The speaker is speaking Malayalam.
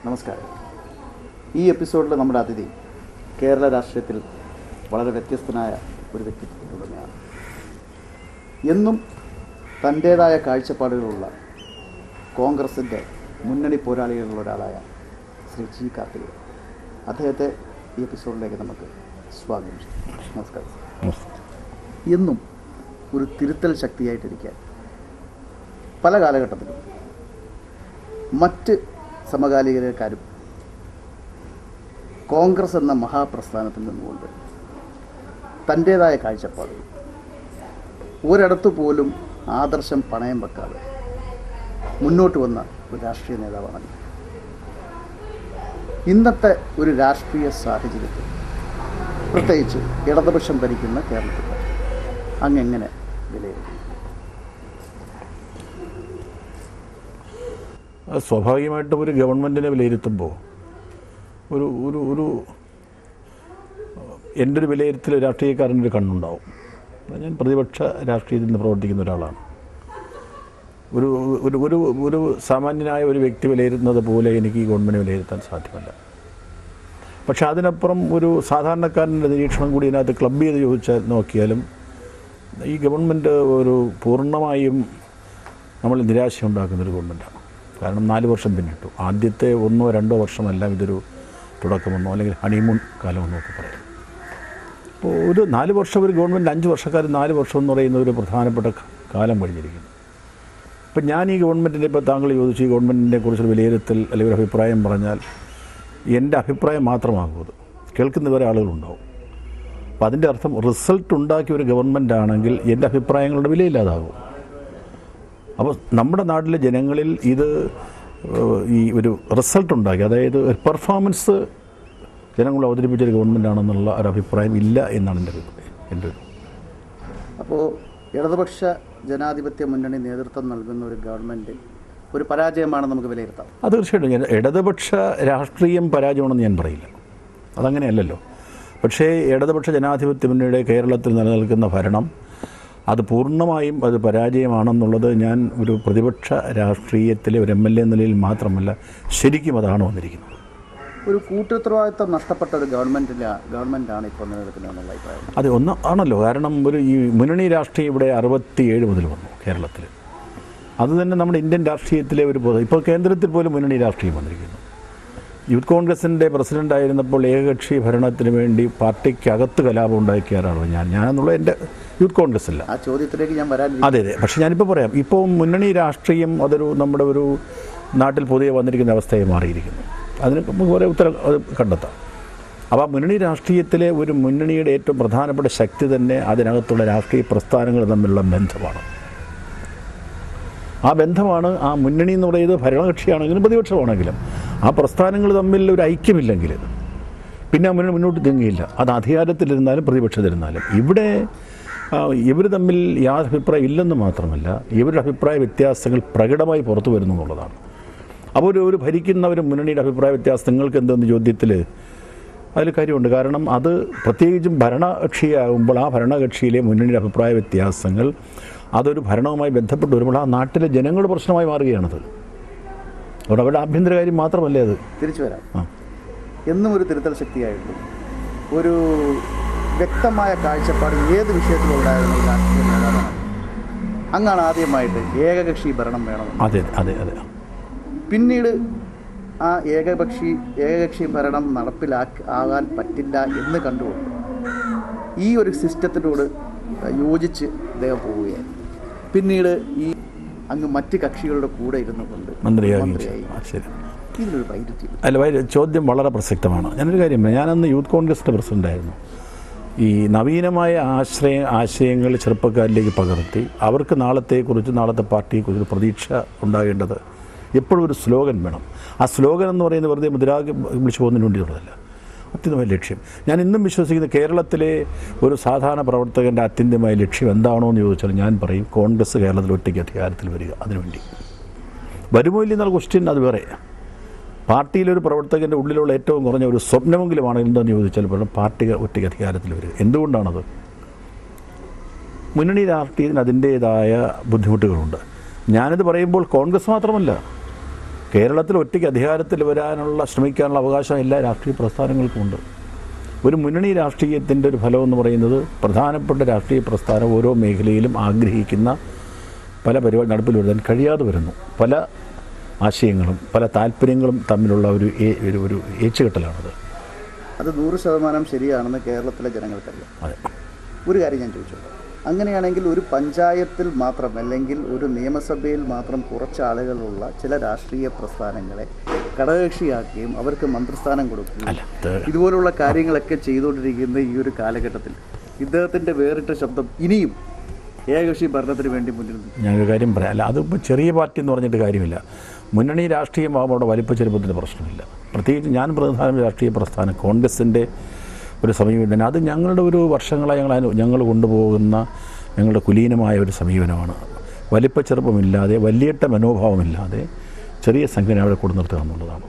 നമസ്കാരം. ഈ എപ്പിസോഡിൽ നമ്മുടെ അതിഥി കേരള രാഷ്ട്രീയത്തിൽ വളരെ വ്യത്യസ്തനായ ഒരു വ്യക്തിത്വത്തിലുടമയാണ്. എന്നും തൻ്റേതായ കാഴ്ചപ്പാടുകളുള്ള കോൺഗ്രസിൻ്റെ മുന്നണി പോരാളികളിലുള്ള ഒരാളായ ശ്രീ ജി കാർത്തികേയൻ. അദ്ദേഹത്തെ ഈ എപ്പിസോഡിലേക്ക് നമുക്ക് സ്വാഗതം ചെയ്യും. നമസ്കാരം. എന്നും ഒരു തിരുത്തൽ ശക്തിയായിട്ടിരിക്കാൻ പല കാലഘട്ടത്തിലും മറ്റ് സമകാലികരെക്കാരും കോൺഗ്രസ് എന്ന മഹാപ്രസ്ഥാനത്തിൽ നിന്നുകൊണ്ട് തൻ്റേതായ കാഴ്ചപ്പാടുകൾ ഒരിടത്തു പോലും ആദർശം പണയം വെക്കാതെ മുന്നോട്ട് വന്ന ഒരു രാഷ്ട്രീയ നേതാവാണ്. ഇന്നത്തെ ഒരു രാഷ്ട്രീയ സാഹചര്യത്തിൽ പ്രത്യേകിച്ച് ഇടതുപക്ഷം ഭരിക്കുന്ന കേരളത്തിൽ അങ്ങെങ്ങനെ വിലയിരുത്തും? സ്വാഭാവികമായിട്ടും ഒരു ഗവൺമെൻറ്റിനെ വിലയിരുത്തുമ്പോൾ ഒരു ഒരു ഒരു എൻ്റെ ഒരു വിലയിരുത്തൽ രാഷ്ട്രീയക്കാരൻ്റെ കണ്ണുണ്ടാവും. ഞാൻ പ്രതിപക്ഷ രാഷ്ട്രീയത്തിൽ നിന്ന് പ്രവർത്തിക്കുന്ന ഒരാളാണ്. ഒരു ഒരു ഒരു ഒരു സാമാന്യനായ ഒരു വ്യക്തി വിലയിരുത്തുന്നത് പോലെ എനിക്ക് ഈ ഗവൺമെൻറ് വിലയിരുത്താൻ സാധ്യമല്ല. പക്ഷേ അതിനപ്പുറം ഒരു സാധാരണക്കാരൻ്റെ നിരീക്ഷണം കൂടി ഇതിനകത്ത് ക്ലബ് ചെയ്ത് നോക്കിയാലും ഈ ഗവൺമെൻറ് ഒരു പൂർണ്ണമായും നമ്മൾ നിരാശ ഉണ്ടാക്കുന്നൊരു ഗവൺമെൻറ്റാണ്. കാരണം 4 വർഷം പിന്നിട്ടു. ആദ്യത്തെ 1-2 വർഷമെല്ലാം ഇതൊരു തുടക്കമെന്നോ അല്ലെങ്കിൽ ഹണിമൂൺ കാലമെന്നോ ഒക്കെ പറയും. അപ്പോൾ ഒരു 4 വർഷം ഒരു ഗവൺമെൻറ് 5 വർഷക്കാലം 4 വർഷം എന്ന് പറയുന്ന ഒരു പ്രധാനപ്പെട്ട കാലം കഴിഞ്ഞിരിക്കുന്നു. ഇപ്പം ഞാൻ ഈ ഗവൺമെൻറ്റിനെ ഇപ്പോൾ താങ്കൾ ചോദിച്ചു ഈ ഗവൺമെൻറ്റിനെ കുറിച്ചൊരു വിലയിരുത്തൽ അല്ലെങ്കിൽ ഒരു അഭിപ്രായം പറഞ്ഞാൽ എൻ്റെ അഭിപ്രായം മാത്രമാകും. അത് കേൾക്കുന്നവരെ ആളുകളുണ്ടാവും. അപ്പോൾ അതിൻ്റെ അർത്ഥം റിസൾട്ട് ഉണ്ടാക്കിയ ഒരു ഗവൺമെൻറ് ആണെങ്കിൽ എൻ്റെ അഭിപ്രായങ്ങളുടെ വിലയില്ലാതാകും. അപ്പോൾ നമ്മുടെ നാട്ടിലെ ജനങ്ങളിൽ ഇത് ഈ ഒരു റിസൾട്ട് ഉണ്ടാക്കി, അതായത് ഒരു പെർഫോമൻസ് ജനങ്ങൾ അവതരിപ്പിച്ചൊരു ഗവൺമെൻറ് ആണെന്നുള്ള ഒരു അഭിപ്രായം ഇല്ല എന്നാണ് എൻ്റെ അഭിപ്രായം. എൻ്റെ ഒരു അപ്പോൾ ഇടതുപക്ഷ ജനാധിപത്യ മുന്നണി നേതൃത്വം നൽകുന്ന ഒരു ഗവൺമെൻറ് ഒരു പരാജയമാണെന്ന് നമുക്ക് വിലയിരുത്താം. അത് തീർച്ചയായിട്ടും ഞാൻ ഇടതുപക്ഷ രാഷ്ട്രീയം പരാജയമാണെന്ന് ഞാൻ പറയില്ല. അതങ്ങനെയല്ലല്ലോ. പക്ഷേ ഇടതുപക്ഷ ജനാധിപത്യ മുന്നണിയുടെ കേരളത്തിൽ നിലനിൽക്കുന്ന ഭരണം അത് പൂർണ്ണമായും അത് പരാജയമാണെന്നുള്ളത് ഞാൻ ഒരു പ്രതിപക്ഷ രാഷ്ട്രീയത്തിലെ ഒരു MLA നിലയിൽ മാത്രമല്ല, ശരിക്കും അതാണ് വന്നിരിക്കുന്നത്. ഒരു കൂട്ടുത്തരവാദിത്വം നഷ്ടപ്പെട്ട ഒരു ഗവൺമെൻറ്റാണ് ഇപ്പോൾ നിലനിൽക്കുന്നതെന്നുള്ള അഭിപ്രായം. അത് ആണല്ലോ. കാരണം ഈ മുന്നണി രാഷ്ട്രീയം ഇവിടെ 67 മുതൽ വന്നു കേരളത്തിൽ. അത് തന്നെ നമ്മുടെ ഇന്ത്യൻ രാഷ്ട്രീയത്തിലെ ഇപ്പോൾ കേന്ദ്രത്തിൽ പോലും മുന്നണി രാഷ്ട്രീയം വന്നിരിക്കുന്നു. യൂത്ത് കോൺഗ്രസിൻ്റെ പ്രസിഡൻ്റായിരുന്നപ്പോൾ ഏകകക്ഷി ഭരണത്തിന് വേണ്ടി പാർട്ടിക്കകത്ത് കലാപം ഉണ്ടാക്കിയ ആളാണ് ഞാനെന്നുള്ള എൻ്റെ യൂത്ത് കോൺഗ്രസ്സില്ല. ആ ചോദ്യത്തിലേക്ക് ഞാൻ വരാൻ. അതെ. പക്ഷേ ഞാനിപ്പോൾ പറയാം, ഇപ്പോൾ മുന്നണി രാഷ്ട്രീയം അതൊരു നമ്മുടെ ഒരു നാട്ടിൽ പൊതുവെ വന്നിരിക്കുന്ന അവസ്ഥയെ മാറിയിരിക്കുന്നു. അതിന് നമുക്ക് കുറേ ഉത്തരം കണ്ടെത്താം. അപ്പോൾ ആ മുന്നണി രാഷ്ട്രീയത്തിലെ ഒരു മുന്നണിയുടെ ഏറ്റവും പ്രധാനപ്പെട്ട ശക്തി തന്നെ അതിനകത്തുള്ള രാഷ്ട്രീയ പ്രസ്ഥാനങ്ങൾ തമ്മിലുള്ള ബന്ധമാണ്. ആ ബന്ധമാണ് ആ മുന്നണി എന്ന് പറയുന്നത് ഭരണകക്ഷിയാണെങ്കിലും പ്രതിപക്ഷമാണെങ്കിലും ആ പ്രസ്ഥാനങ്ങൾ തമ്മിൽ ഒരു ഐക്യമില്ലെങ്കിൽ പിന്നെ ആ മുന്നണി മുന്നോട്ട് നീങ്ങിയില്ല. അത് അധികാരത്തിലിരുന്നാലും പ്രതിപക്ഷത്തിരുന്നാലും. ഇവിടെ ഇവർ തമ്മിൽ യാതൊരു അഭിപ്രായം ഇല്ലെന്ന് മാത്രമല്ല, ഇവരുടെ അഭിപ്രായ വ്യത്യാസങ്ങൾ പ്രകടമായി പുറത്തു വരുന്നു എന്നുള്ളതാണ്. അപ്പോൾ ഒരു ഭരിക്കുന്ന ഒരു മുന്നണിയുടെ അഭിപ്രായ വ്യത്യാസം നിങ്ങൾക്ക് എന്തെന്ന് ചോദ്യത്തിൽ അതിൽ കാര്യമുണ്ട്. കാരണം അത് പ്രത്യേകിച്ചും ഭരണകക്ഷിയാകുമ്പോൾ ആ ഭരണകക്ഷിയിലെ മുന്നണിയുടെ അഭിപ്രായ വ്യത്യാസങ്ങൾ അതൊരു ഭരണവുമായി ബന്ധപ്പെട്ട് വരുമ്പോൾ ആ നാട്ടിലെ ജനങ്ങളുടെ പ്രശ്നമായി മാറുകയാണത്. അതുകൊണ്ട് അവരുടെ ആഭ്യന്തര കാര്യം മാത്രമല്ലേ അത്. തിരിച്ചു വരാം. എന്നും ഒരു തിരുത്തൽ ശക്തിയായിട്ടും ഒരു വ്യക്തമായ കാഴ്ചപ്പാട് ഏത് വിഷയത്തിലുണ്ടായിരുന്ന രാഷ്ട്രീയ നേതാവാണ്. അങ്ങാണ് ആദ്യമായിട്ട് ഏകകക്ഷി ഭരണം വേണം. അതെ അതെ അതെ. പിന്നീട് ആ ഏകകക്ഷി ഭരണം ആകാൻ പറ്റില്ല എന്ന് കണ്ടുകൊണ്ട് ഈ ഒരു സിസ്റ്റത്തിനോട് യോജിച്ച് അദ്ദേഹം പോവുകയായി. പിന്നീട് ഈ അങ്ങ് മറ്റ് കക്ഷികളുടെ കൂടെ ഇരുന്നു കൊണ്ട് മന്ത്രിയായി. ഇതിലൊരു വൈരുദ്ധ്യം അല്ല, ചോദ്യം വളരെ പ്രസക്തമാണ്. ഞാനൊരു കാര്യം, ഞാനന്ന് യൂത്ത് കോൺഗ്രസിൻ്റെ പ്രസിഡൻ്റായിരുന്നു. ഈ നവീനമായ ആശയങ്ങൾ ചെറുപ്പക്കാരിലേക്ക് പകർത്തി അവർക്ക് നാളത്തെ പാർട്ടിയെക്കുറിച്ച് പ്രതീക്ഷ ഉണ്ടാകേണ്ടത് എപ്പോഴും ഒരു സ്ലോഗൻ വേണം. ആ സ്ലോഗൻ എന്ന് പറയുന്നത് വെറുതെ മുദ്രാവാക്യം വിളിച്ചു പോകുന്നതിന് വേണ്ടിയിട്ടുള്ളതല്ല, അത്യന്തമായ ലക്ഷ്യം. ഞാൻ ഇന്നും വിശ്വസിക്കുന്ന കേരളത്തിലെ ഒരു സാധാരണ പ്രവർത്തകൻ്റെ അത്യന്തമായ ലക്ഷ്യം എന്താണോ എന്ന് ചോദിച്ചാൽ ഞാൻ പറയും കോൺഗ്രസ് കേരളത്തിൽ ഒറ്റയ്ക്ക് അധികാരത്തിൽ വരിക. അതിനുവേണ്ടി വരുമോ ഇല്ലെന്നുള്ള ക്വസ്റ്റ്യൻ അത് വേറെ. പാർട്ടിയിലൊരു പ്രവർത്തകൻ്റെ ഉള്ളിലുള്ള ഏറ്റവും കുറഞ്ഞ ഒരു സ്വപ്നമെങ്കിലുമാണ് എന്താണെന്ന് ചോദിച്ചാൽ പറയും പാർട്ടി ഒറ്റയ്ക്ക് അധികാരത്തിൽ വരിക. എന്തുകൊണ്ടാണത്? മുന്നണി രാഷ്ട്രീയത്തിന് അതിൻ്റേതായ ബുദ്ധിമുട്ടുകളുണ്ട്. ഞാനിത് പറയുമ്പോൾ കോൺഗ്രസ് മാത്രമല്ല, കേരളത്തിൽ ഒറ്റയ്ക്ക് അധികാരത്തിൽ വരാനുള്ള ശ്രമിക്കാനുള്ള അവകാശം എല്ലാ രാഷ്ട്രീയ പ്രസ്ഥാനങ്ങൾക്കുമുണ്ട്. ഒരു മുന്നണി രാഷ്ട്രീയത്തിൻ്റെ ഒരു ഫലം എന്ന് പറയുന്നത് പ്രധാനപ്പെട്ട രാഷ്ട്രീയ പ്രസ്ഥാനം ഓരോ മേഖലയിലും ആഗ്രഹിക്കുന്ന പല പരിപാടി നടപ്പിൽ വരുത്താൻ കഴിയാതെ വരുന്നു. പല ആശയങ്ങളും പല താല്പര്യങ്ങളും തമ്മിലുള്ള ഒരു ഏച്ചുകെട്ടലാണത്. അത് 100% ശരിയാണെന്ന് കേരളത്തിലെ ജനങ്ങൾക്കറിയാം. അതെ. ഒരു കാര്യം ഞാൻ ചോദിച്ചോളൂ, അങ്ങനെയാണെങ്കിൽ ഒരു പഞ്ചായത്തിൽ മാത്രം അല്ലെങ്കിൽ ഒരു നിയമസഭയിൽ മാത്രം കുറച്ച് ആളുകളുള്ള ചില രാഷ്ട്രീയ പ്രസ്ഥാനങ്ങളെ ഘടകകക്ഷിയാക്കുകയും അവർക്ക് മന്ത്രിസ്ഥാനം കൊടുക്കുകയും ഇതുപോലുള്ള കാര്യങ്ങളൊക്കെ ചെയ്തുകൊണ്ടിരിക്കുന്ന ഈ ഒരു കാലഘട്ടത്തിൽ ഇദ്ദേഹത്തിൻ്റെ വേറിട്ട ശബ്ദം ഇനിയും ഏകകക്ഷി ഭരണത്തിന് വേണ്ടി മുന്നിൽ ഞാനൊരു കാര്യം പറയാം. അല്ല, അതിപ്പോൾ ചെറിയ പാർട്ടി എന്ന് പറഞ്ഞിട്ട് കാര്യമില്ല. മുന്നണി രാഷ്ട്രീയമാകുമ്പോൾ അവിടെ വലിപ്പച്ചെറുപ്പത്തിൻ്റെ പ്രശ്നമില്ല. പ്രത്യേകിച്ച് ഞാൻ പ്രധാന രാഷ്ട്രീയ പ്രസ്ഥാനം കോൺഗ്രസിൻ്റെ ഒരു സമീപനം, അത് ഞങ്ങളുടെ ഒരു വർഷങ്ങളായി ഞങ്ങൾ കൊണ്ടുപോകുന്ന ഞങ്ങളുടെ കുലീനമായ ഒരു സമീപനമാണ്. വലിപ്പച്ചെറുപ്പമില്ലാതെ വലിയേട്ട മനോഭാവമില്ലാതെ ചെറിയ സംഘടന അവിടെ കൊണ്ടു നിർത്തുക എന്നുള്ളതാണ്.